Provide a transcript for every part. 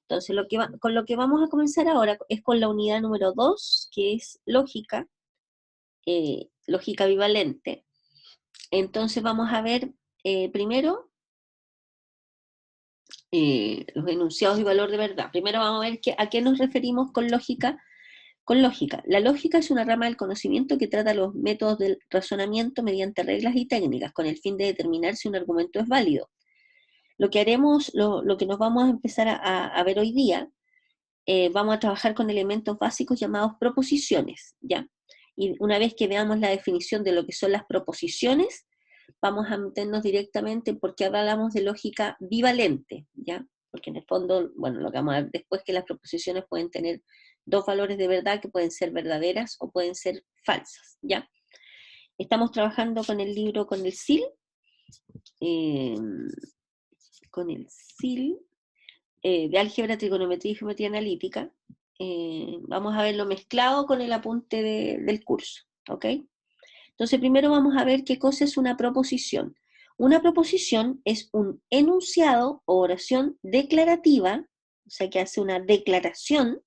Entonces, con lo que vamos a comenzar ahora es con la unidad número 2, que es lógica, lógica bivalente. Entonces vamos a ver primero los enunciados y valor de verdad. Primero vamos a ver a qué nos referimos con lógica. Con lógica. La lógica es una rama del conocimiento que trata los métodos del razonamiento mediante reglas y técnicas con el fin de determinar si un argumento es válido. Lo que haremos, lo que nos vamos a empezar a ver hoy día, vamos a trabajar con elementos básicos llamados proposiciones, ¿ya? Y una vez que veamos la definición de lo que son las proposiciones, vamos a meternos directamente porque hablamos de lógica bivalente, ¿ya? Porque en el fondo, bueno, lo que vamos a ver después que las proposiciones pueden tener dos valores de verdad que pueden ser verdaderas o pueden ser falsas, ¿ya? Estamos trabajando con el libro, eh, con el SIL, de álgebra, trigonometría y geometría analítica. Vamos a verlo mezclado con el apunte del curso, ¿ok? Entonces primero vamos a ver qué cosa es una proposición. Una proposición es un enunciado o oración declarativa, o sea que hace una declaración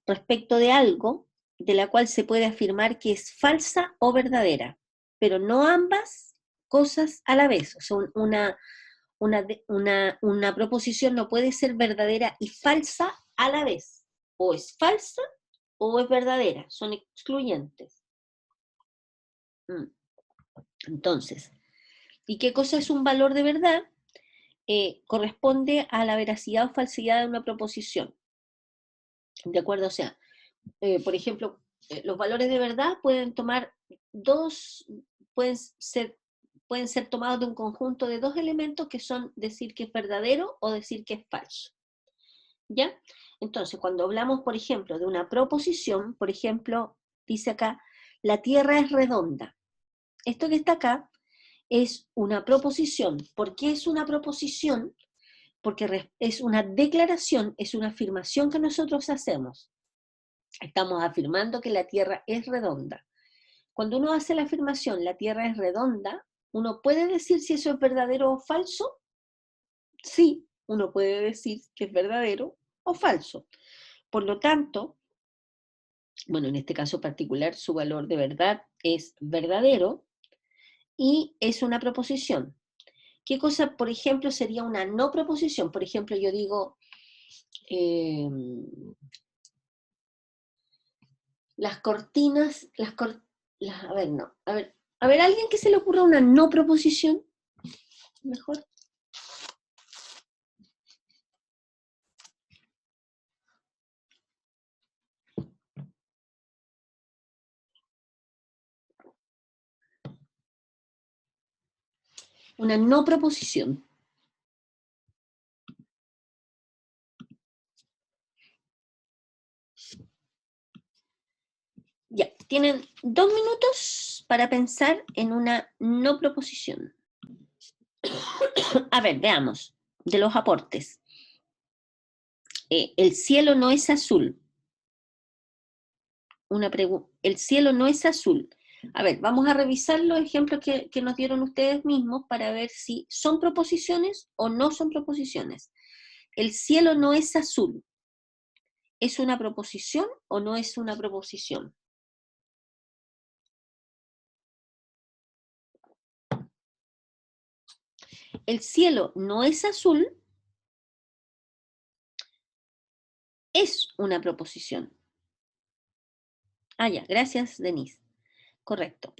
respecto de algo de la cual se puede afirmar que es falsa o verdadera, pero no ambas cosas a la vez. O sea, una proposición no puede ser verdadera y falsa a la vez. O es falsa o es verdadera, son excluyentes. Entonces, ¿y qué cosa es un valor de verdad? Corresponde a la veracidad o falsedad de una proposición. ¿De acuerdo? O sea, por ejemplo, los valores de verdad pueden tomar pueden ser, pueden ser tomados de un conjunto de dos elementos que son decir que es verdadero o decir que es falso. ¿Ya? Entonces, cuando hablamos, por ejemplo, de una proposición, por ejemplo, dice acá, la Tierra es redonda. Esto que está acá es una proposición. ¿Por qué es una proposición? Porque es una declaración, es una afirmación que nosotros hacemos. Estamos afirmando que la Tierra es redonda. Cuando uno hace la afirmación, la Tierra es redonda, ¿uno puede decir si eso es verdadero o falso? Sí, uno puede decir que es verdadero o falso. Por lo tanto, bueno, en este caso particular, su valor de verdad es verdadero y es una proposición. ¿Qué cosa, por ejemplo, sería una no proposición? Por ejemplo, yo digo, eh, las cortinas, a ver, no, a ver, ¿alguien que se le ocurra una no proposición? Mejor. Una no proposición. Ya, tienen 2 minutos para pensar en una no proposición. A ver, veamos, de los aportes. El cielo no es azul. El cielo no es azul. A ver, vamos a revisar los ejemplos que nos dieron ustedes mismos para ver si son proposiciones o no son proposiciones. El cielo no es azul. ¿Es una proposición o no es una proposición? El cielo no es azul es una proposición. Ah, ya, gracias, Denise. Correcto.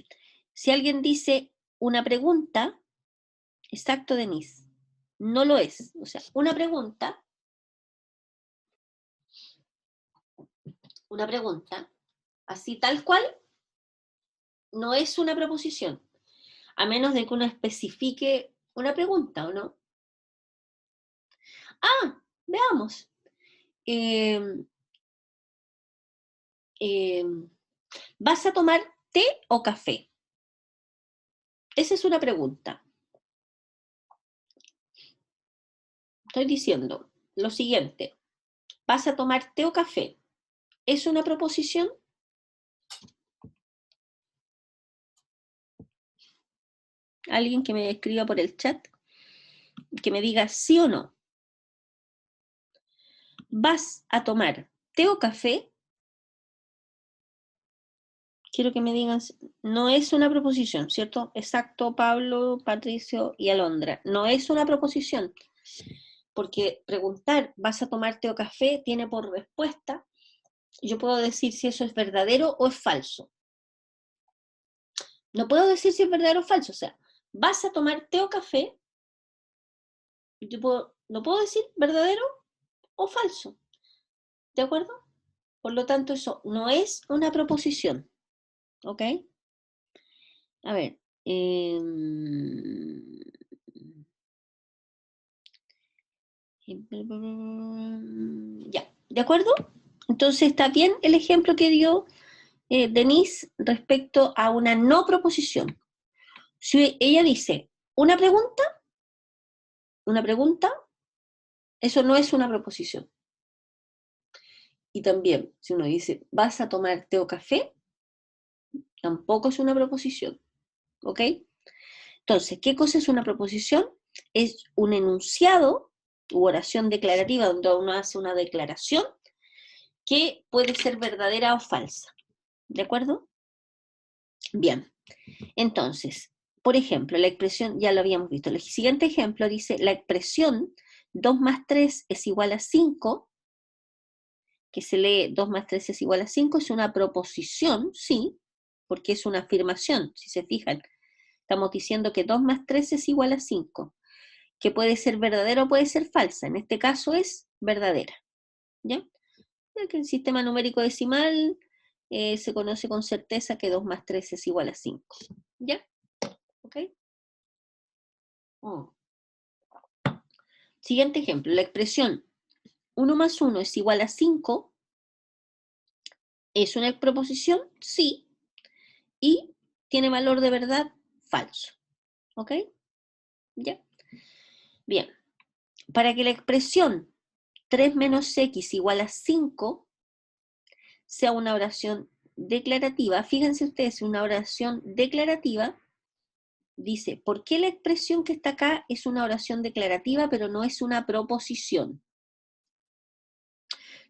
Si alguien dice una pregunta, exacto, Denise, no lo es. O sea, una pregunta, así tal cual, no es una proposición, a menos de que uno especifique una pregunta, ¿o no? Ah, veamos. Eh, eh, ¿Vas a tomar té o café? Esa es una pregunta. Estoy diciendo lo siguiente. ¿Vas a tomar té o café? ¿Es una proposición? Alguien que me escriba por el chat, que me diga sí o no. ¿vas a tomar té o café? Quiero que me digan, no es una proposición, ¿cierto? Exacto, Pablo, Patricio y Alondra. No es una proposición, porque preguntar, ¿vas a tomar té o café? Tiene por respuesta, yo puedo decir si eso es verdadero o es falso. No puedo decir si es verdadero o falso, o sea, ¿vas a tomar té o café? No puedo decir verdadero o falso, ¿de acuerdo? Por lo tanto, eso no es una proposición, ¿ok? A ver. Ya, ¿de acuerdo? Entonces, ¿está bien el ejemplo que dio Denise respecto a una no proposición? Si ella dice una pregunta, eso no es una proposición. Y también, si uno dice, ¿vas a tomar té o café? Tampoco es una proposición, ¿ok? Entonces, ¿qué cosa es una proposición? Es un enunciado u oración declarativa donde uno hace una declaración que puede ser verdadera o falsa, ¿de acuerdo? Bien, entonces, por ejemplo, la expresión, ya lo habíamos visto, el siguiente ejemplo dice, la expresión 2 más 3 es igual a 5, que se lee 2 más 3 es igual a 5, es una proposición, sí, porque es una afirmación, si se fijan. Estamos diciendo que 2 más 3 es igual a 5, que puede ser verdadera o puede ser falsa. En este caso es verdadera, ¿ya? Ya que el sistema numérico decimal se conoce con certeza que 2 más 3 es igual a 5, ¿ya? ¿Ok? Oh. Siguiente ejemplo, la expresión 1 más 1 es igual a 5, ¿es una proposición? Sí, y tiene valor de verdad falso. ¿Ok? ¿Ya? Bien. Para que la expresión 3 menos x igual a 5 sea una oración declarativa, fíjense ustedes, una oración declarativa dice, ¿por qué la expresión que está acá es una oración declarativa pero no es una proposición?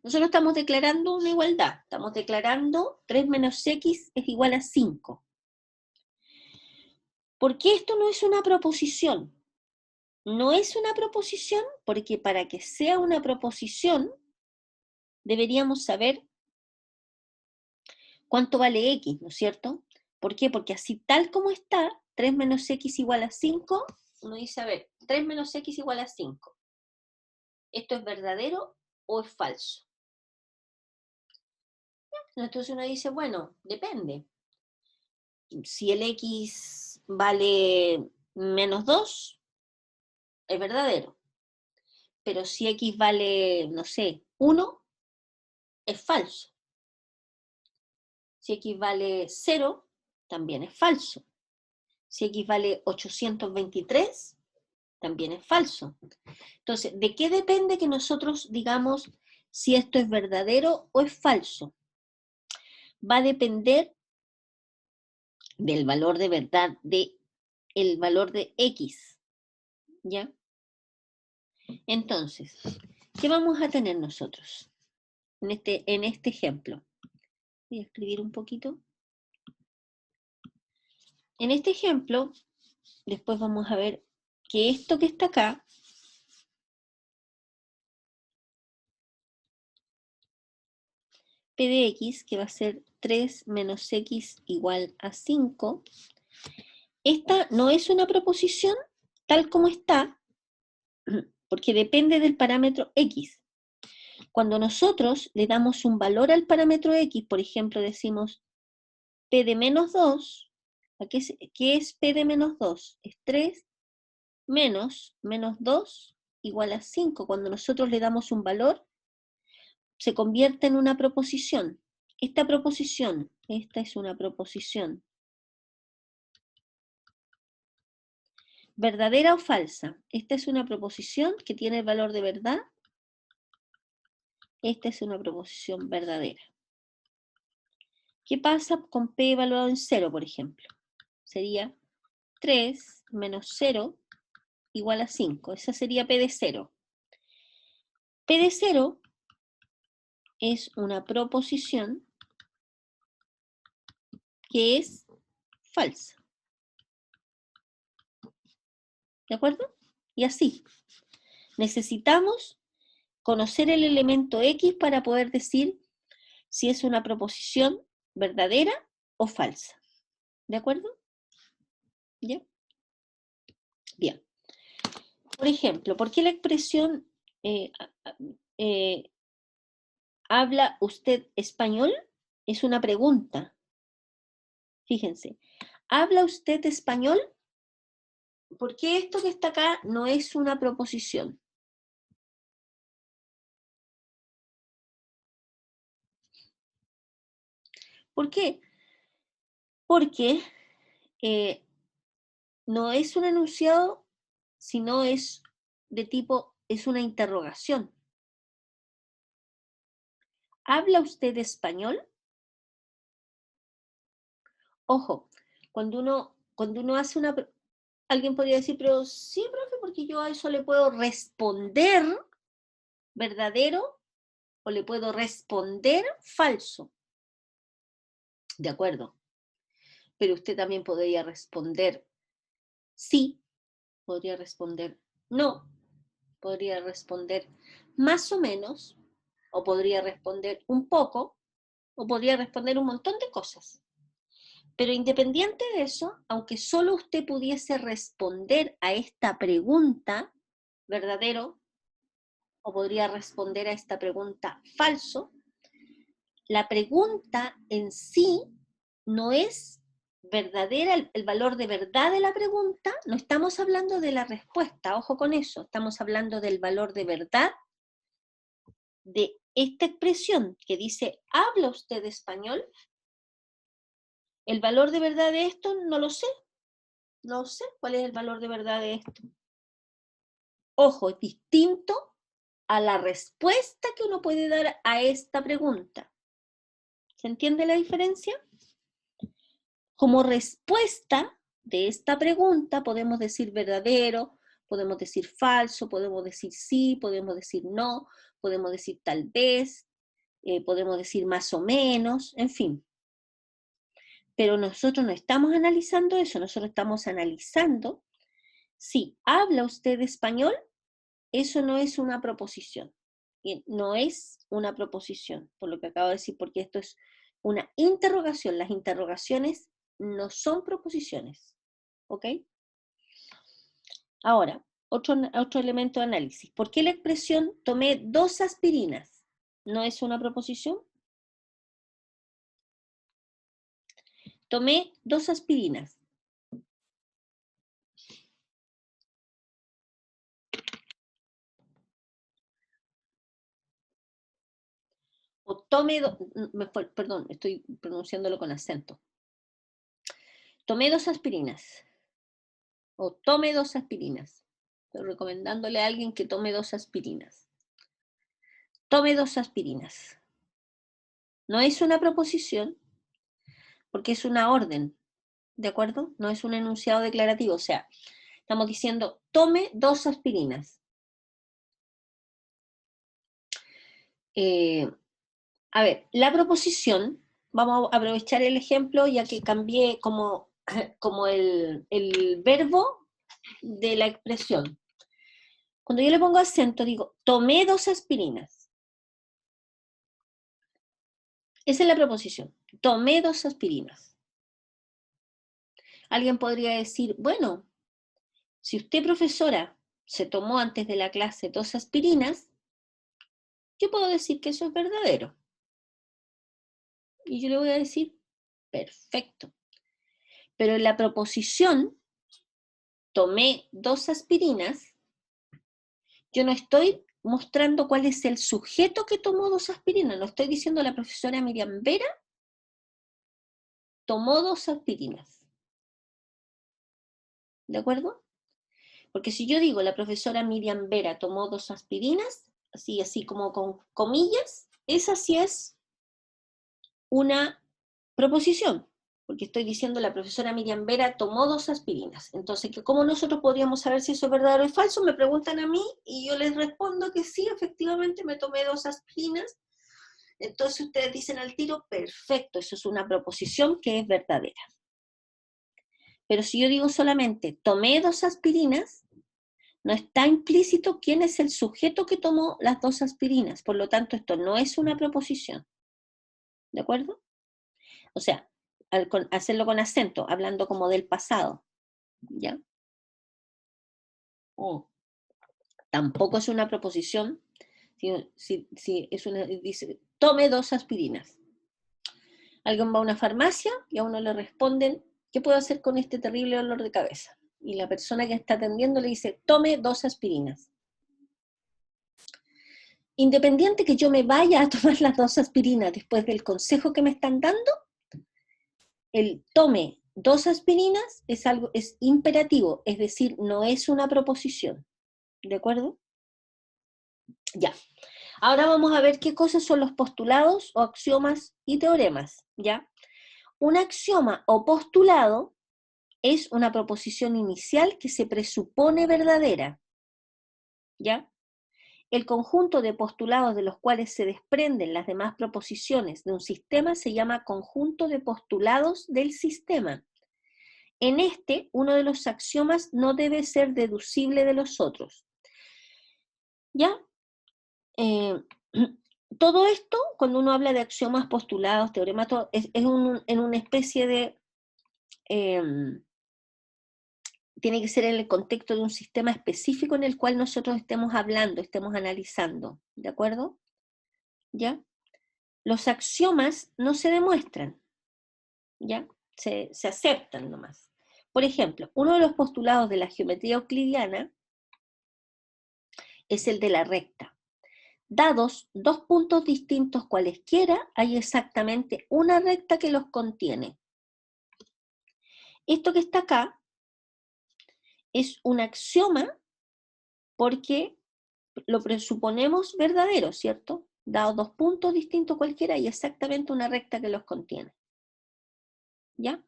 Nosotros estamos declarando una igualdad, estamos declarando 3 menos x es igual a 5. ¿Por qué esto no es una proposición? No es una proposición porque para que sea una proposición deberíamos saber cuánto vale x, ¿no es cierto? ¿Por qué? Porque así tal como está, 3 menos x igual a 5, uno dice, a ver, 3 menos x igual a 5. ¿Esto es verdadero o es falso? Entonces uno dice, bueno, depende. Si el x vale menos 2, es verdadero. Pero si x vale, no sé, 1, es falso. Si x vale 0, también es falso. Si x vale 823, también es falso. Entonces, ¿de qué depende que nosotros digamos si esto es verdadero o es falso? Va a depender del valor de verdad, el valor de x, ¿ya? Entonces, ¿qué vamos a tener nosotros en este ejemplo? Voy a escribir un poquito. En este ejemplo, después vamos a ver que esto que está acá p de x, que va a ser 3 menos x igual a 5, esta no es una proposición tal como está, porque depende del parámetro x. Cuando nosotros le damos un valor al parámetro x, por ejemplo, decimos p de menos 2, ¿qué es p de menos 2? Es 3 menos 2 igual a 5. Cuando nosotros le damos un valor, se convierte en una proposición. Esta es una proposición. ¿Verdadera o falsa? Esta es una proposición que tiene el valor de verdad. Esta es una proposición verdadera. ¿Qué pasa con p evaluado en 0, por ejemplo? Sería 3 menos 0 igual a 5. Esa sería p de 0. P de 0 es una proposición que es falsa. ¿De acuerdo? Y así. Necesitamos conocer el elemento X para poder decir si es una proposición verdadera o falsa. ¿De acuerdo? ¿Ya? Bien. Por ejemplo, ¿por qué la expresión ¿habla usted español? Es una pregunta. Fíjense, ¿habla usted español? Porque esto que está acá no es una proposición. ¿Por qué? Porque no es un enunciado, sino es de tipo, es una interrogación. ¿Habla usted español? Ojo, cuando uno hace una... Alguien podría decir, pero sí, profe, porque yo a eso le puedo responder verdadero o le puedo responder falso. De acuerdo. Pero usted también podría responder sí, podría responder no, podría responder más o menos, o podría responder un poco, o podría responder un montón de cosas. Pero independiente de eso, aunque solo usted pudiese responder a esta pregunta, verdadero, o podría responder a esta pregunta falso, la pregunta en sí no es verdadera, el valor de verdad de la pregunta, no estamos hablando de la respuesta, ojo con eso, estamos hablando del valor de verdad de esta expresión que dice, ¿habla usted español? El valor de verdad de esto no lo sé, no sé cuál es el valor de verdad de esto. Ojo, es distinto a la respuesta que uno puede dar a esta pregunta. ¿Se entiende la diferencia? Como respuesta de esta pregunta podemos decir verdadero, podemos decir falso, podemos decir sí, podemos decir no, podemos decir tal vez, podemos decir más o menos, en fin. Pero nosotros no estamos analizando eso, nosotros estamos analizando si habla usted español, eso no es una proposición. No es una proposición, por lo que acabo de decir, porque esto es una interrogación. Las interrogaciones no son proposiciones. ¿Ok? Ahora, otro elemento de análisis. ¿Por qué la expresión tomé 2 aspirinas no es una proposición? Tomé 2 aspirinas. O perdón, estoy pronunciándolo con acento. Tomé 2 aspirinas. O tome 2 aspirinas. Estoy recomendándole a alguien que tome 2 aspirinas. Tome 2 aspirinas. No es una proposición porque es una orden, ¿de acuerdo? No es un enunciado declarativo, o sea, estamos diciendo tome 2 aspirinas. A ver, la proposición, vamos a aprovechar el ejemplo ya que cambié como el verbo de la expresión. Cuando yo le pongo acento, digo, tomé 2 aspirinas. Esa es la proposición. Tomé 2 aspirinas. Alguien podría decir, bueno, si usted, profesora, se tomó antes de la clase 2 aspirinas, yo puedo decir que eso es verdadero. Y yo le voy a decir, perfecto. Pero en la proposición, tomé 2 aspirinas, yo no estoy mostrando cuál es el sujeto que tomó 2 aspirinas. No estoy diciendo la profesora Miriam Vera tomó 2 aspirinas. ¿De acuerdo? Porque si yo digo la profesora Miriam Vera tomó 2 aspirinas, así como con comillas, esa sí es una proposición, porque estoy diciendo la profesora Miriam Vera tomó 2 aspirinas. Entonces, ¿cómo nosotros podríamos saber si eso es verdadero o falso? Me preguntan a mí y yo les respondo que sí, efectivamente me tomé 2 aspirinas Entonces ustedes dicen al tiro, perfecto, eso es una proposición que es verdadera. Pero si yo digo solamente, tomé 2 aspirinas, no está implícito quién es el sujeto que tomó las 2 aspirinas. Por lo tanto, esto no es una proposición. ¿De acuerdo? O sea, hacerlo con acento, hablando como del pasado. ¿Ya? O tampoco es una proposición si es una, dice, tome 2 aspirinas. Alguien va a una farmacia y a uno le responden, ¿qué puedo hacer con este terrible dolor de cabeza? Y la persona que está atendiendo le dice, tome 2 aspirinas. Independiente que yo me vaya a tomar las 2 aspirinas después del consejo que me están dando, el tome 2 aspirinas es imperativo, es decir, no es una proposición. ¿De acuerdo? Ya. Ahora vamos a ver qué cosas son los postulados o axiomas y teoremas. ¿Ya? Un axioma o postulado es una proposición inicial que se presupone verdadera. ¿Ya? El conjunto de postulados de los cuales se desprenden las demás proposiciones de un sistema se llama conjunto de postulados del sistema. En este, uno de los axiomas no debe ser deducible de los otros. ¿Ya? Todo esto, cuando uno habla de axiomas, postulados, teoremas, es en una especie de... tiene que ser en el contexto de un sistema específico en el cual nosotros estemos hablando, estemos analizando, ¿de acuerdo? ¿Ya? Los axiomas no se demuestran, ¿ya? Se aceptan nomás. Por ejemplo, uno de los postulados de la geometría euclidiana es el de la recta. Dados 2 puntos distintos cualesquiera, hay exactamente una recta que los contiene. Esto que está acá es un axioma porque lo presuponemos verdadero, ¿cierto? Dados 2 puntos distintos cualquiera, hay exactamente una recta que los contiene. ¿Ya?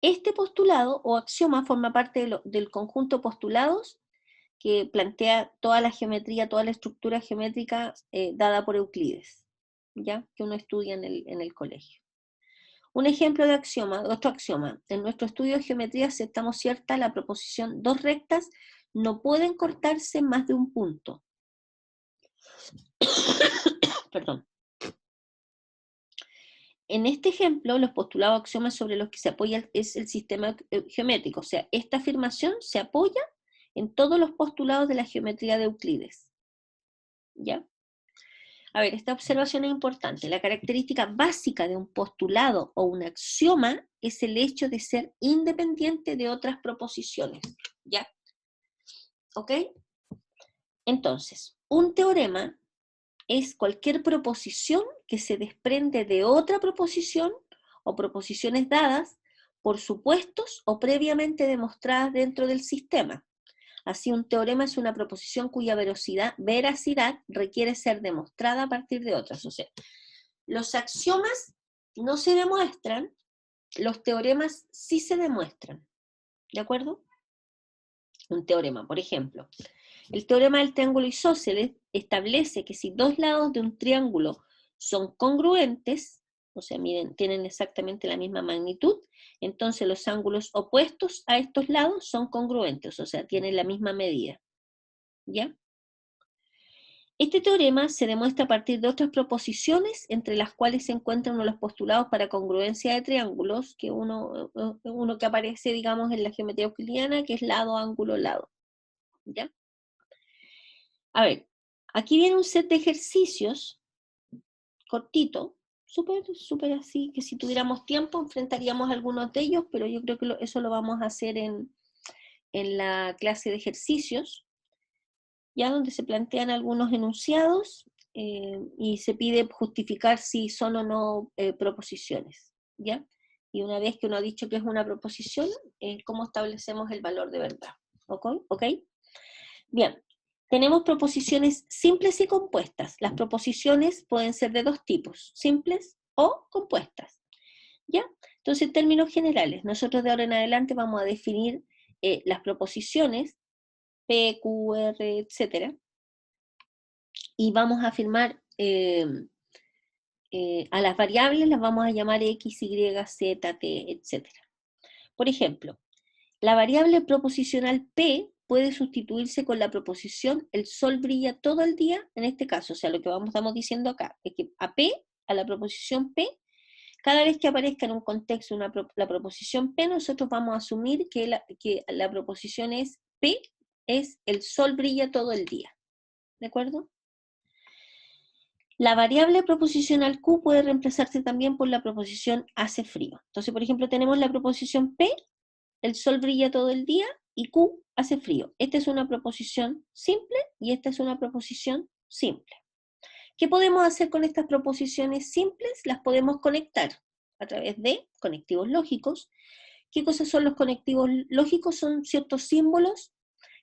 Este postulado o axioma forma parte del conjunto de postulados que plantea toda la geometría, toda la estructura geométrica dada por Euclides, ¿ya? Que uno estudia en el colegio. Un ejemplo de axioma, otro axioma. En nuestro estudio de geometría aceptamos cierta la proposición 2 rectas no pueden cortarse más de un punto. Perdón. En este ejemplo, los postulados axiomas sobre los que se apoya es el sistema geométrico. O sea, esta afirmación se apoya en todos los postulados de la geometría de Euclides. ¿Ya? A ver, esta observación es importante. La característica básica de un postulado o un axioma es el hecho de ser independiente de otras proposiciones. ¿Ya? ¿Ok? Entonces, un teorema es cualquier proposición que se desprende de otra proposición o proposiciones dadas por supuestos o previamente demostradas dentro del sistema. Así, un teorema es una proposición cuya veracidad requiere ser demostrada a partir de otras. O sea, los axiomas no se demuestran, los teoremas sí se demuestran. ¿De acuerdo? Un teorema, por ejemplo. El teorema del triángulo isósceles establece que si 2 lados de un triángulo son congruentes, o sea, tienen exactamente la misma magnitud, entonces los ángulos opuestos a estos lados son congruentes, o sea, tienen la misma medida. ¿Ya? Este teorema se demuestra a partir de otras proposiciones, entre las cuales se encuentran uno de los postulados para congruencia de triángulos, que uno que aparece, digamos, en la geometría euclidiana, que es lado, ángulo, lado. ¿Ya? A ver, aquí viene un set de ejercicios cortito, súper así, que si tuviéramos tiempo enfrentaríamos algunos de ellos, pero yo creo que eso lo vamos a hacer en la clase de ejercicios, ya donde se plantean algunos enunciados y se pide justificar si son o no proposiciones, ¿ya? Y una vez que uno ha dicho que es una proposición, ¿cómo establecemos el valor de verdad? ¿Ok? Bien, tenemos proposiciones simples y compuestas. Las proposiciones pueden ser de 2 tipos, simples o compuestas. ¿Ya? Entonces, en términos generales, nosotros de ahora en adelante vamos a definir las proposiciones, P, Q, R, etcétera, y vamos a afirmar a las variables las vamos a llamar x, y, z, t, etc. Por ejemplo, la variable proposicional P puede sustituirse con la proposición el sol brilla todo el día, en este caso, o sea, lo que estamos diciendo acá, es que a P, a la proposición P, cada vez que aparezca en un contexto la proposición P, nosotros vamos a asumir que la proposición es P, es el sol brilla todo el día, ¿de acuerdo? La variable proposicional Q puede reemplazarse también por la proposición hace frío. Entonces, por ejemplo, tenemos la proposición P, el sol brilla todo el día, y Q hace frío. Esta es una proposición simple y esta es una proposición simple. ¿Qué podemos hacer con estas proposiciones simples? Las podemos conectar a través de conectivos lógicos. ¿Qué cosas son los conectivos lógicos? Son ciertos símbolos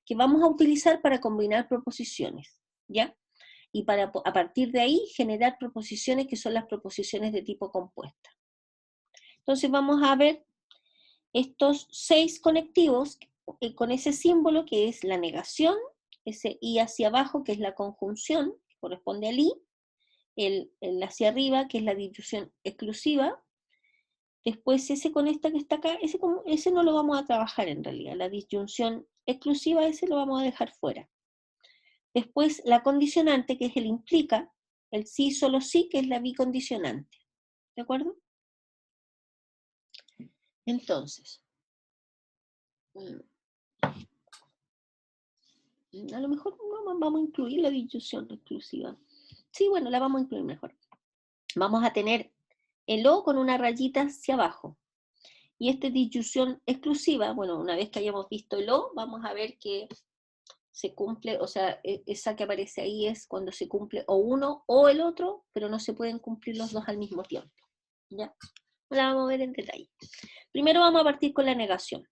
que vamos a utilizar para combinar proposiciones, ¿ya? Y para a partir de ahí generar proposiciones que son las proposiciones de tipo compuesta. Entonces vamos a ver estos 6 conectivos con ese símbolo que es la negación, ese i hacia abajo que es la conjunción, que corresponde al i, el hacia arriba que es la disyunción exclusiva, después ese con esta que está acá, ese no lo vamos a trabajar en realidad, la disyunción exclusiva ese lo vamos a dejar fuera. Después la condicionante, que es el implica, el sí, solo sí, que es la bicondicionante. ¿De acuerdo? Entonces, a lo mejor no vamos a incluir la disyunción exclusiva. Sí, bueno, la vamos a incluir mejor. Vamos a tener el O con una rayita hacia abajo. Y esta disyunción exclusiva, bueno, una vez que hayamos visto el O, vamos a ver que se cumple, o sea, esa que aparece ahí es cuando se cumple o uno o el otro, pero no se pueden cumplir los dos al mismo tiempo. ¿Ya? La vamos a ver en detalle. Primero vamos a partir con la negación.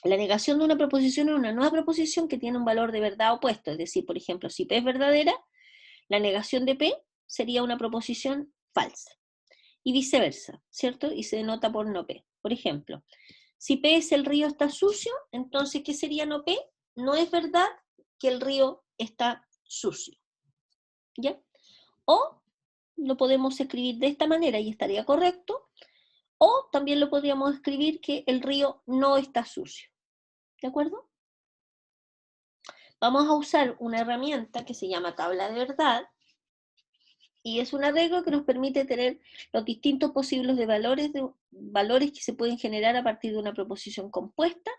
La negación de una proposición es una nueva proposición que tiene un valor de verdad opuesto. Es decir, por ejemplo, si P es verdadera, la negación de P sería una proposición falsa. Y viceversa, ¿cierto? Y se denota por no P. Por ejemplo, si P es el río está sucio, entonces, ¿qué sería no P? No es verdad que el río está sucio. ¿Ya? O lo podemos escribir de esta manera y estaría correcto. O también lo podríamos escribir que el río no está sucio. ¿De acuerdo? Vamos a usar una herramienta que se llama tabla de verdad, y es un arreglo que nos permite tener los distintos posibles de valores que se pueden generar a partir de una proposición compuesta.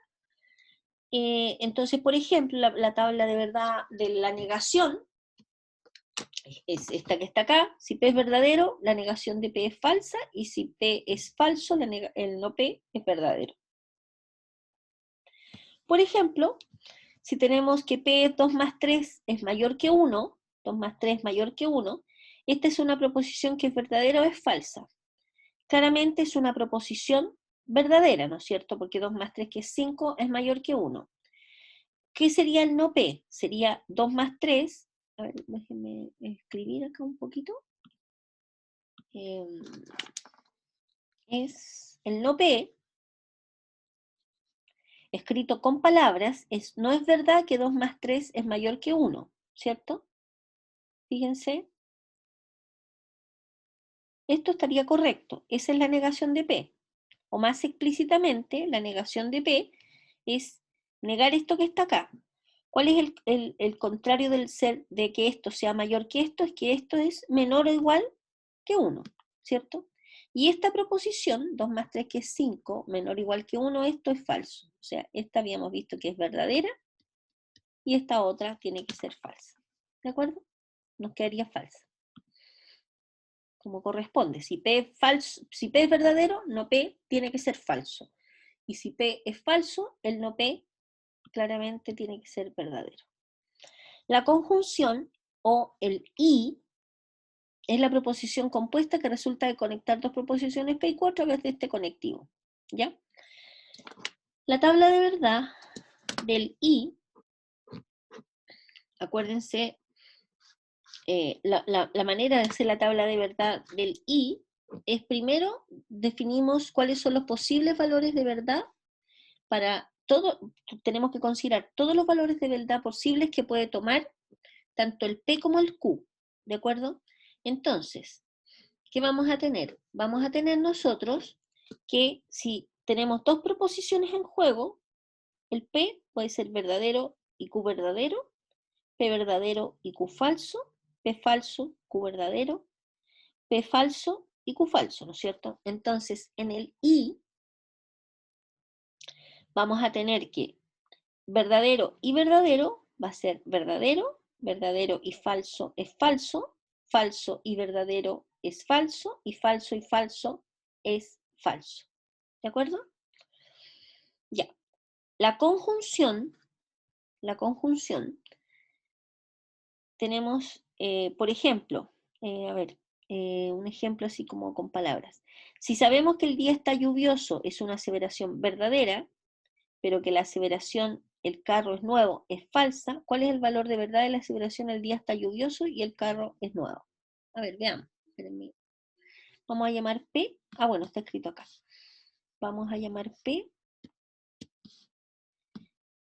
Entonces, por ejemplo, la tabla de verdad de la negación es esta que está acá. Si P es verdadero, la negación de P es falsa, y si P es falso, el no P es verdadero. Por ejemplo, si tenemos que P 2 más 3 es mayor que 1, 2 más 3 es mayor que 1, esta es una proposición que es verdadera o es falsa. Claramente es una proposición verdadera, ¿no es cierto? Porque 2 más 3, que es 5, es mayor que 1. ¿Qué sería el no P? Sería 2 más 3, a ver, déjenme escribir acá un poquito. Es el no P, escrito con palabras, no es verdad que 2 más 3 es mayor que 1, ¿cierto? Fíjense. Esto estaría correcto, esa es la negación de P. O más explícitamente, la negación de P es negar esto que está acá. ¿Cuál es el contrario del ser de que esto sea mayor que esto? Es que esto es menor o igual que 1, ¿cierto? Y esta proposición, 2 más 3 que es 5, menor o igual que 1, esto es falso. O sea, esta habíamos visto que es verdadera y esta otra tiene que ser falsa. ¿De acuerdo? Nos quedaría falsa. Como corresponde. Si P es verdadero, no P tiene que ser falso. Y si P es falso, el no P claramente tiene que ser verdadero. La conjunción o el y es la proposición compuesta que resulta de conectar dos proposiciones P y Q a través de este conectivo. ¿Ya? La tabla de verdad del y, acuérdense, la manera de hacer la tabla de verdad del i es primero definimos cuáles son los posibles valores de verdad para todo, tenemos que considerar todos los valores de verdad posibles que puede tomar tanto el P como el Q, ¿de acuerdo? Entonces, ¿qué vamos a tener? Vamos a tener nosotros que si tenemos dos proposiciones en juego, el P puede ser verdadero y Q verdadero, P verdadero y Q falso, P falso, Q verdadero, P falso y Q falso, ¿no es cierto? Entonces, en el I vamos a tener que verdadero y verdadero va a ser verdadero, verdadero y falso es falso, falso y verdadero es falso, y falso es falso. ¿De acuerdo? Ya. La conjunción, tenemos, por ejemplo, un ejemplo así como con palabras. Si sabemos que el día está lluvioso, es una aseveración verdadera, pero que la aseveración el carro es nuevo es falsa, ¿cuál es el valor de verdad de la aseveración el día está lluvioso y el carro es nuevo? A ver, veamos. Espérenme. Vamos a llamar P. Ah, bueno, está escrito acá. Vamos a llamar P.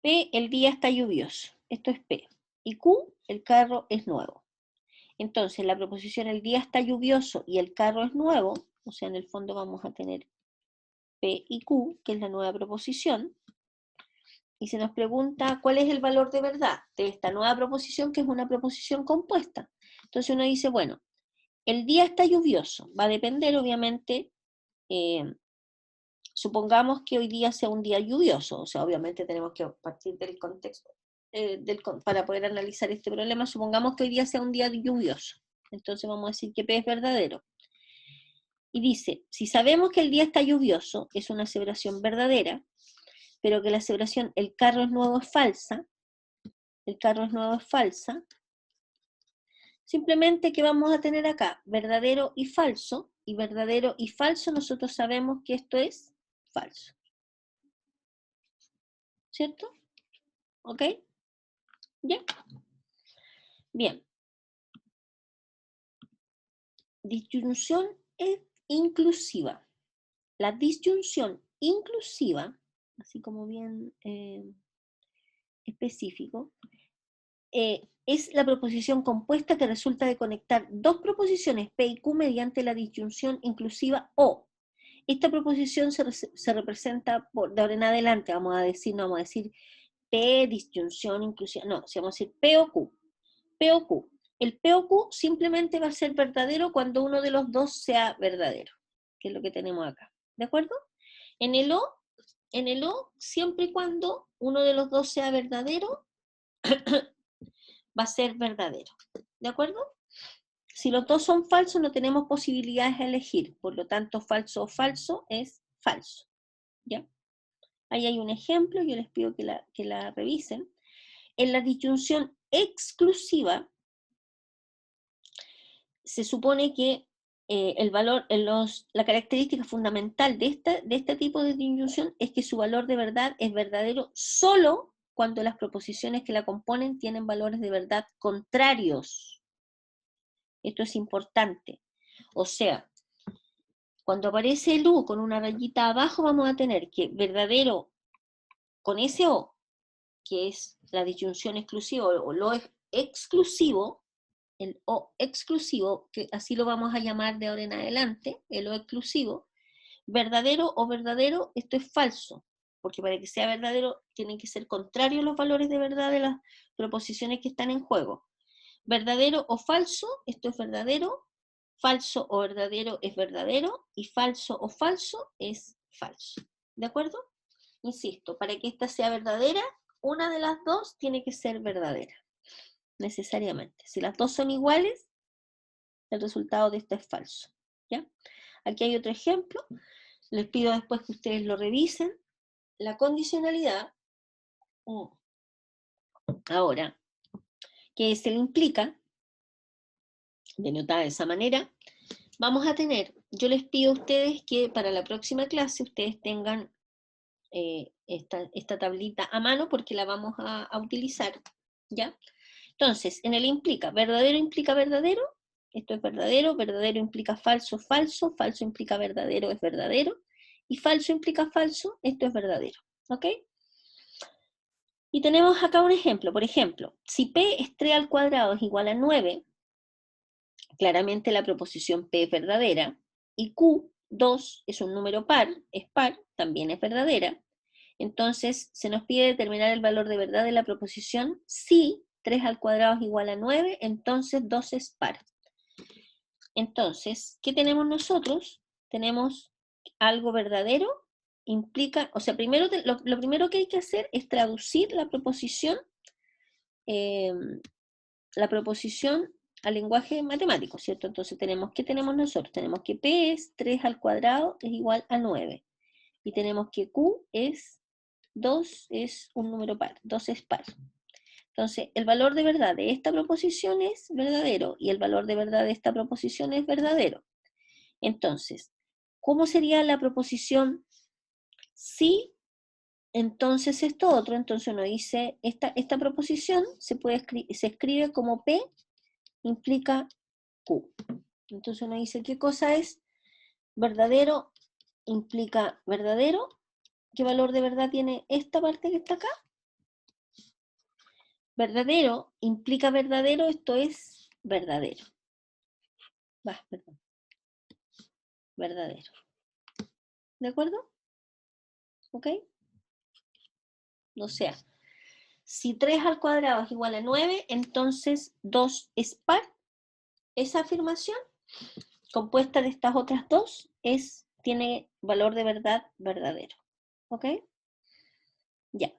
P, el día está lluvioso. Esto es P. Y Q, el carro es nuevo. Entonces, la proposición el día está lluvioso y el carro es nuevo, o sea, en el fondo vamos a tener P y Q, que es la nueva proposición, y se nos pregunta cuál es el valor de verdad de esta nueva proposición, que es una proposición compuesta. Entonces uno dice, bueno, el día está lluvioso, va a depender obviamente, supongamos que hoy día sea un día lluvioso, o sea, obviamente tenemos que partir del contexto, para poder analizar este problema, supongamos que hoy día sea un día lluvioso, entonces vamos a decir que P es verdadero. Y dice, si sabemos que el día está lluvioso, es una aseveración verdadera, pero que la aseveración el carro es nuevo es falsa, el carro es nuevo es falsa, simplemente que vamos a tener acá verdadero y verdadero y falso nosotros sabemos que esto es falso. ¿Cierto? ¿Ok? ¿Ya? Bien. Disyunción inclusiva. La disyunción inclusiva, así como bien específico, es la proposición compuesta que resulta de conectar dos proposiciones P y Q mediante la disyunción inclusiva o. Esta proposición se representa de ahora en adelante, vamos a decir, no vamos a decir P, disyunción inclusiva, no, si vamos a decir P o Q. P o Q. El P o Q simplemente va a ser verdadero cuando uno de los dos sea verdadero, que es lo que tenemos acá. ¿De acuerdo? En el O, siempre y cuando uno de los dos sea verdadero, va a ser verdadero. ¿De acuerdo? Si los dos son falsos, no tenemos posibilidades de elegir. Por lo tanto, falso o falso es falso. ¿Ya? Ahí hay un ejemplo, yo les pido que la revisen. En la disyunción exclusiva, se supone que el valor, la característica fundamental de este tipo de disyunción es que su valor de verdad es verdadero solo cuando las proposiciones que la componen tienen valores de verdad contrarios. Esto es importante. O sea, cuando aparece el U con una rayita abajo, vamos a tener que verdadero con ese O, que es la disyunción exclusiva o lo exclusivo, el O exclusivo, que así lo vamos a llamar de ahora en adelante, el O exclusivo, verdadero o verdadero, esto es falso, porque para que sea verdadero tienen que ser contrarios los valores de verdad de las proposiciones que están en juego. Verdadero o falso, esto es verdadero, falso o verdadero es verdadero, y falso o falso es falso. ¿De acuerdo? Insisto, para que esta sea verdadera, una de las dos tiene que ser verdadera, necesariamente. Si las dos son iguales, el resultado de esta es falso. ¿Ya? Aquí hay otro ejemplo, les pido después que ustedes lo revisen. La condicionalidad, ahora, que se le implica, denotada de esa manera, vamos a tener, yo les pido a ustedes que para la próxima clase ustedes tengan esta tablita a mano porque la vamos a utilizar, ¿ya? Entonces, en el implica verdadero, esto es verdadero, verdadero implica falso, falso, falso implica verdadero, es verdadero, y falso implica falso, esto es verdadero, ¿ok? Y tenemos acá un ejemplo, por ejemplo, si P es 3 al cuadrado es igual a 9, claramente la proposición P es verdadera, y Q2 es un número par, también es verdadera. Entonces, se nos pide determinar el valor de verdad de la proposición si 3 al cuadrado es igual a 9, entonces 2 es par. Entonces, ¿qué tenemos nosotros? Tenemos algo verdadero, implica, o sea, primero lo primero que hay que hacer es traducir la proposición al lenguaje matemático, ¿cierto? Entonces ¿qué tenemos nosotros? Tenemos que P es 3 al cuadrado es igual a 9. Y tenemos que Q es 2, es un número par, 2 es par. Entonces, el valor de verdad de esta proposición es verdadero y el valor de verdad de esta proposición es verdadero. Entonces, ¿cómo sería la proposición si entonces esto otro? Entonces uno dice, esta proposición se escribe como P implica Q. Entonces uno dice, ¿qué cosa es verdadero? Implica verdadero. ¿Qué valor de verdad tiene esta parte que está acá? Verdadero implica verdadero, esto es verdadero. Perdón. Verdadero. ¿De acuerdo? ¿Ok? O sea, si 3 al cuadrado es igual a 9, entonces 2 es par. Esa afirmación, compuesta de estas otras dos, tiene valor de verdad verdadero. ¿Ok? Ya.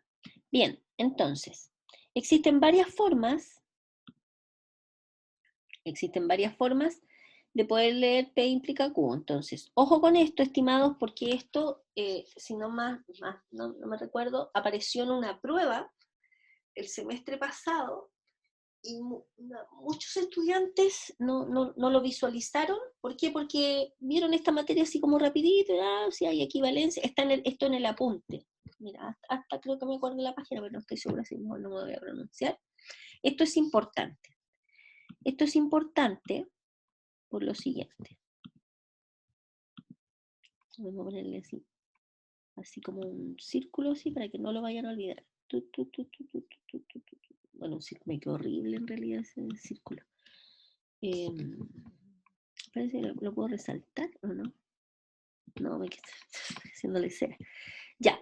Bien, entonces, existen varias formas de poder leer P implica Q. Entonces, ojo con esto, estimados, porque esto, si no no me recuerdo, apareció en una prueba el semestre pasado y muchos estudiantes no lo visualizaron. ¿Por qué? Porque vieron esta materia así como rapidito, si hay equivalencia, esto en el apunte. Mira, hasta creo que me acuerdo de la página, pero no estoy segura si no me voy a pronunciar. Esto es importante. Esto es importante por lo siguiente. Vamos a ponerle así como un círculo, así, para que no lo vayan a olvidar. Bueno, me quedó horrible en realidad ese círculo. Parece que lo puedo resaltar, ¿o no? No, me quedé haciéndole cera. Ya,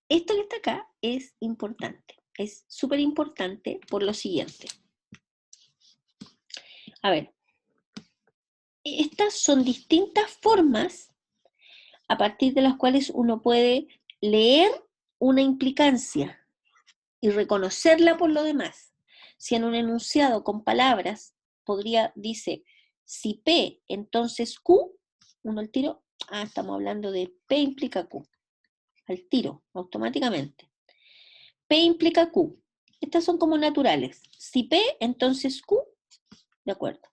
esto que está acá es importante. Es súper importante por lo siguiente. A ver, estas son distintas formas a partir de las cuales uno puede leer una implicancia y reconocerla por lo demás. Si en un enunciado con palabras dice, si P, entonces Q, uno al tiro, estamos hablando de P implica Q, al tiro, automáticamente. P implica Q. Estas son como naturales. Si P, entonces Q, de acuerdo.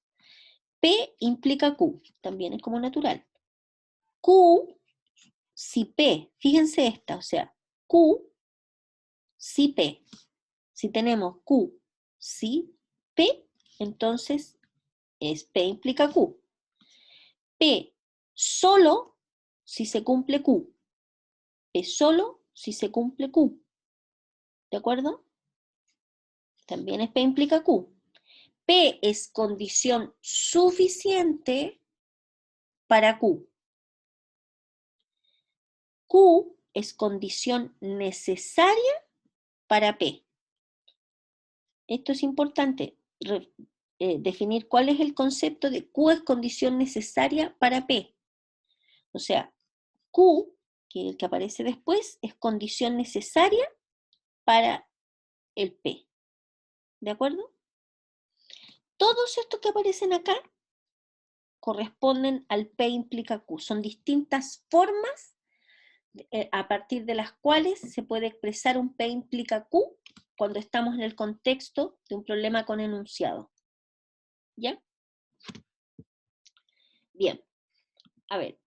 P implica Q, también es como natural. Q, si P, fíjense esta, o sea, Q, si P. Si tenemos Q, si P, entonces es P implica Q. P solo si se cumple Q. P solo si se cumple Q. ¿De acuerdo? También es P implica Q. P es condición suficiente para Q. Q es condición necesaria para P. Esto es importante, definir cuál es el concepto de Q es condición necesaria para P. O sea, Q, que es el que aparece después, es condición necesaria para el P. ¿De acuerdo? Todos estos que aparecen acá corresponden al P implica Q. Son distintas formas a partir de las cuales se puede expresar un P implica Q cuando estamos en el contexto de un problema con enunciado. ¿Ya? Bien. A ver,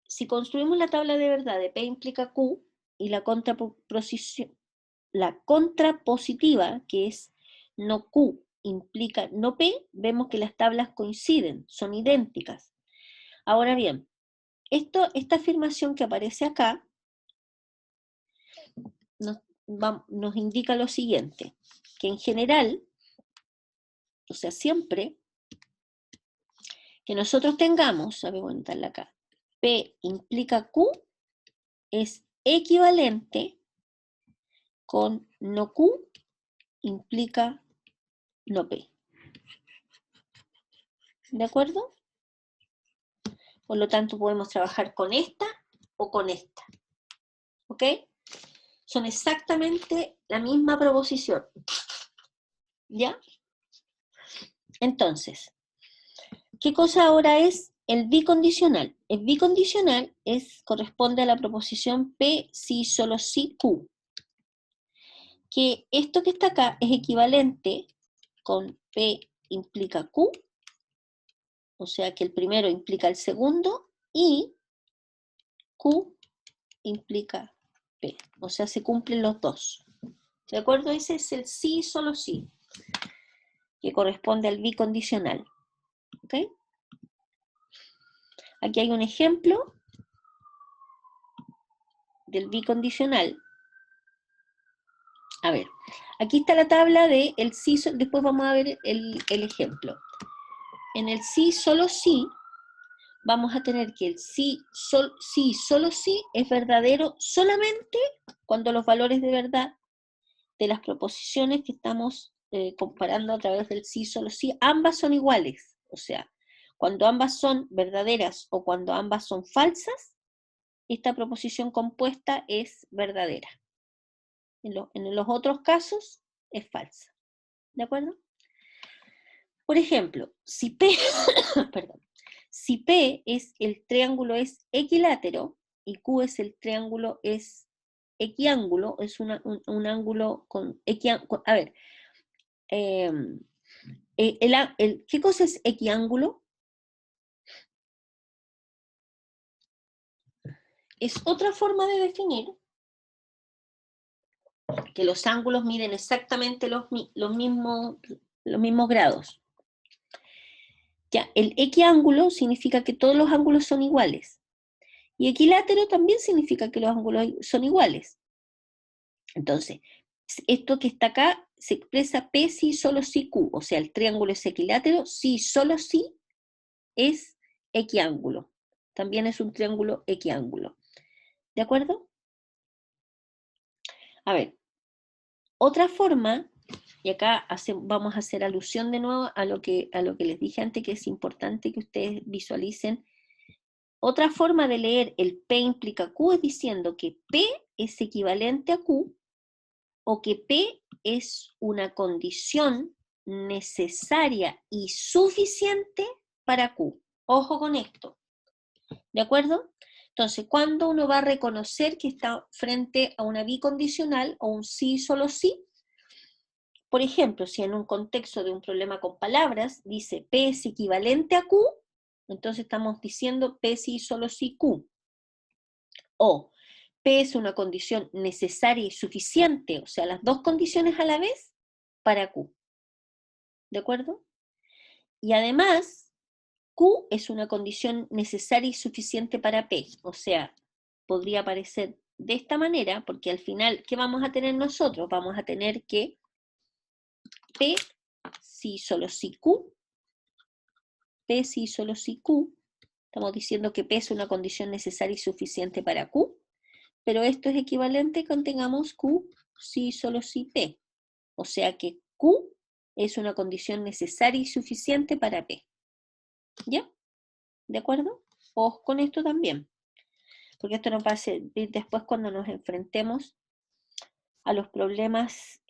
si construimos la tabla de verdad de P implica Q y la contrapositiva, que es no Q implica no P, vemos que las tablas coinciden, son idénticas. Ahora bien, esta afirmación que aparece acá nos indica lo siguiente, que en general, o sea, siempre, que nosotros tengamos, a ver, voy a anotarla acá, P implica Q, es equivalente con no Q implica no P. ¿De acuerdo? Por lo tanto, podemos trabajar con esta o con esta. ¿Ok? Son exactamente la misma proposición. ¿Ya? Entonces, ¿qué cosa ahora es el bicondicional? El bicondicional corresponde a la proposición P si solo si Q. Que esto que está acá es equivalente con P implica Q, o sea que el primero implica el segundo, y Q implica P, o sea se cumplen los dos. ¿De acuerdo? Ese es el sí, solo sí, que corresponde al bicondicional. ¿Ok? Aquí hay un ejemplo del bicondicional. A ver, aquí está la tabla de el sí, después vamos a ver el ejemplo. En el sí, solo sí, vamos a tener que el sí, solo sí es verdadero solamente cuando los valores de verdad de las proposiciones que estamos comparando a través del sí, solo sí, ambas son iguales. O sea, cuando ambas son verdaderas o cuando ambas son falsas, esta proposición compuesta es verdadera. En los otros casos es falsa. ¿De acuerdo? Por ejemplo, si P, perdón, si P es el triángulo es equilátero y Q es el triángulo es equiángulo, es un ángulo con, a ver, ¿qué cosa es equiángulo? Es otra forma de definir que los ángulos miden exactamente los mismos grados. Ya, el equiángulo significa que todos los ángulos son iguales. Y equilátero también significa que los ángulos son iguales. Entonces, esto que está acá se expresa P si solo si Q. O sea, el triángulo es equilátero si solo si es equiángulo. También es un triángulo equiángulo. ¿De acuerdo? A ver, otra forma, y acá vamos a hacer alusión de nuevo a lo que les dije antes, que es importante que ustedes visualicen. Otra forma de leer el P implica Q es diciendo que P es equivalente a Q o que P es una condición necesaria y suficiente para Q. Ojo con esto. ¿De acuerdo? Entonces, ¿cuándo uno va a reconocer que está frente a una bicondicional o un sí, solo sí? Por ejemplo, si en un contexto de un problema con palabras dice P es equivalente a Q, entonces estamos diciendo P sí, solo sí, Q. O P es una condición necesaria y suficiente, o sea, las dos condiciones a la vez, para Q. ¿De acuerdo? Y además, Q es una condición necesaria y suficiente para P, o sea, podría aparecer de esta manera, porque al final, ¿qué vamos a tener nosotros? Vamos a tener que P si solo si Q, P si solo si Q, estamos diciendo que P es una condición necesaria y suficiente para Q, pero esto es equivalente cuando tengamos Q si solo si P, o sea que Q es una condición necesaria y suficiente para P. ¿Ya? ¿De acuerdo? Ojo con esto también, porque esto nos va a servir después cuando nos enfrentemos a los problemas,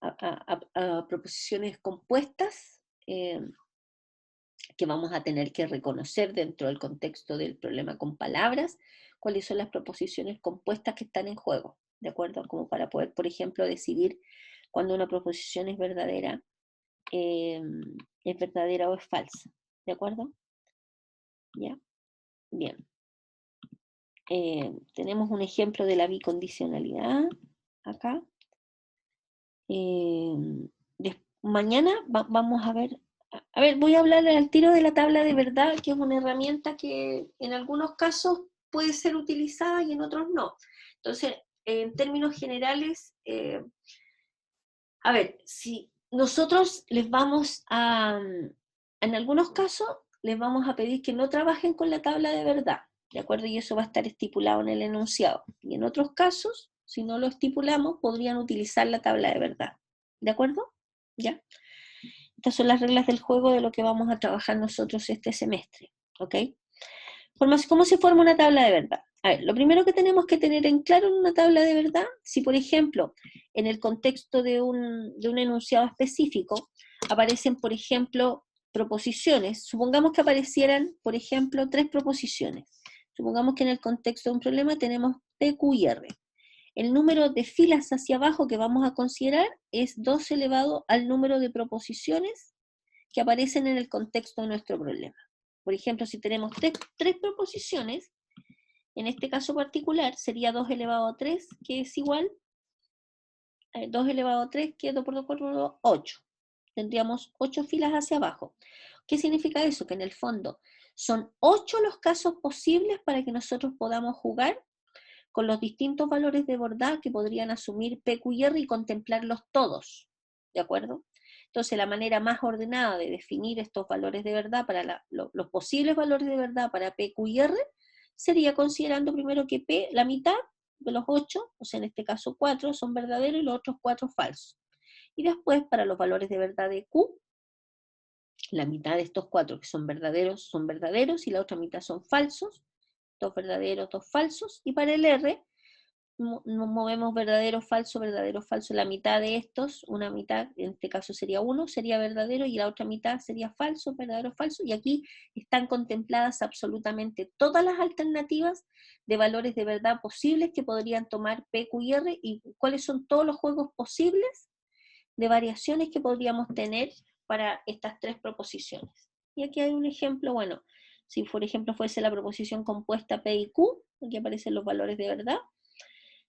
a proposiciones compuestas, que vamos a tener que reconocer dentro del contexto del problema con palabras, cuáles son las proposiciones compuestas que están en juego, ¿de acuerdo? Como para poder, por ejemplo, decidir cuando una proposición es verdadera o es falsa, ¿de acuerdo? ¿Ya? Bien. Tenemos un ejemplo de la bicondicionalidad acá. Mañana vamos a ver, voy a hablar al tiro de la tabla de verdad, que es una herramienta que en algunos casos puede ser utilizada y en otros no. Entonces, en términos generales, si nosotros les vamos a En algunos casos les vamos a pedir que no trabajen con la tabla de verdad, ¿de acuerdo? Y eso va a estar estipulado en el enunciado. Y en otros casos, si no lo estipulamos, podrían utilizar la tabla de verdad, ¿de acuerdo? ¿Ya? Estas son las reglas del juego de lo que vamos a trabajar nosotros este semestre, ¿ok? ¿Cómo se forma una tabla de verdad? A ver, lo primero que tenemos que tener en claro en una tabla de verdad, si por ejemplo, en el contexto de un enunciado específico, aparecen, por ejemplo, proposiciones, supongamos que aparecieran, por ejemplo, 3 proposiciones. Supongamos que en el contexto de un problema tenemos P, Q y R. El número de filas hacia abajo que vamos a considerar es 2 elevado al número de proposiciones que aparecen en el contexto de nuestro problema. Por ejemplo, si tenemos tres proposiciones, en este caso particular sería 2 elevado a 3, que es igual, 2 elevado a 3, que es 2 por 2, 4 por 2, 8. Tendríamos 8 filas hacia abajo. ¿Qué significa eso? Que en el fondo son 8 los casos posibles para que nosotros podamos jugar con los distintos valores de verdad que podrían asumir P, Q y R y contemplarlos todos, ¿de acuerdo? Entonces, la manera más ordenada de definir estos valores de verdad para los posibles valores de verdad para P, Q y R sería considerando primero que P, la mitad de los 8, o sea, en este caso 4, son verdaderos y los otros 4 falsos. Y después, para los valores de verdad de Q, la mitad de estos 4 que son verdaderos y la otra mitad son falsos, 2 verdaderos, 2 falsos, y para el R nos movemos verdadero, falso, la mitad de estos, una mitad, en este caso sería 1, sería verdadero, y la otra mitad sería falso, verdadero, falso, y aquí están contempladas absolutamente todas las alternativas de valores de verdad posibles que podrían tomar P, Q y R, y cuáles son todos los juegos posibles de variaciones que podríamos tener para estas 3 proposiciones. Y aquí hay un ejemplo, bueno, si por ejemplo fuese la proposición compuesta P y Q, aquí aparecen los valores de verdad,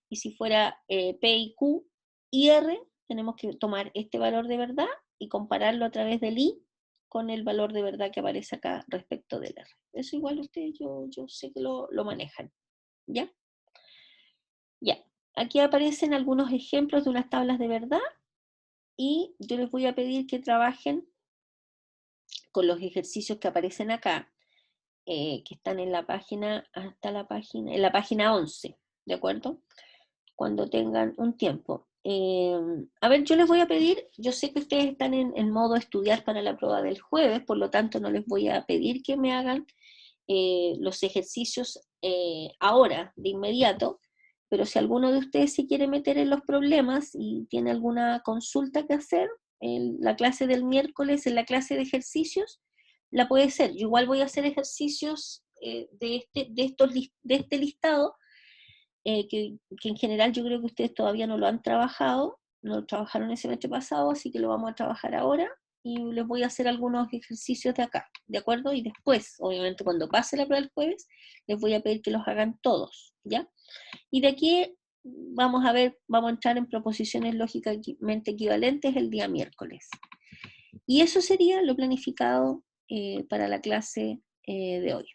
y si fuera P y Q y R, tenemos que tomar este valor de verdad y compararlo a través del I con el valor de verdad que aparece acá respecto del R. Eso igual ustedes, yo sé que lo manejan, ¿ya? Ya, aquí aparecen algunos ejemplos de unas tablas de verdad, y yo les voy a pedir que trabajen con los ejercicios que aparecen acá, que están en la página, en la página 11, ¿de acuerdo? Cuando tengan un tiempo. A ver, yo les voy a pedir, yo sé que ustedes están en modo estudiar para la prueba del jueves, por lo tanto no les voy a pedir que me hagan los ejercicios ahora, de inmediato, pero si alguno de ustedes se quiere meter en los problemas y tiene alguna consulta que hacer, en la clase del miércoles, en la clase de ejercicios, la puede hacer. Yo igual voy a hacer ejercicios de este listado, que en general yo creo que ustedes todavía no lo han trabajado, no lo trabajaron el semestre pasado, así que lo vamos a trabajar ahora, y les voy a hacer algunos ejercicios de acá, ¿de acuerdo? Y después, obviamente cuando pase la prueba del jueves, les voy a pedir que los hagan todos, ¿ya? Y de aquí vamos a ver, vamos a entrar en proposiciones lógicamente equivalentes el día miércoles. Y eso sería lo planificado para la clase de hoy.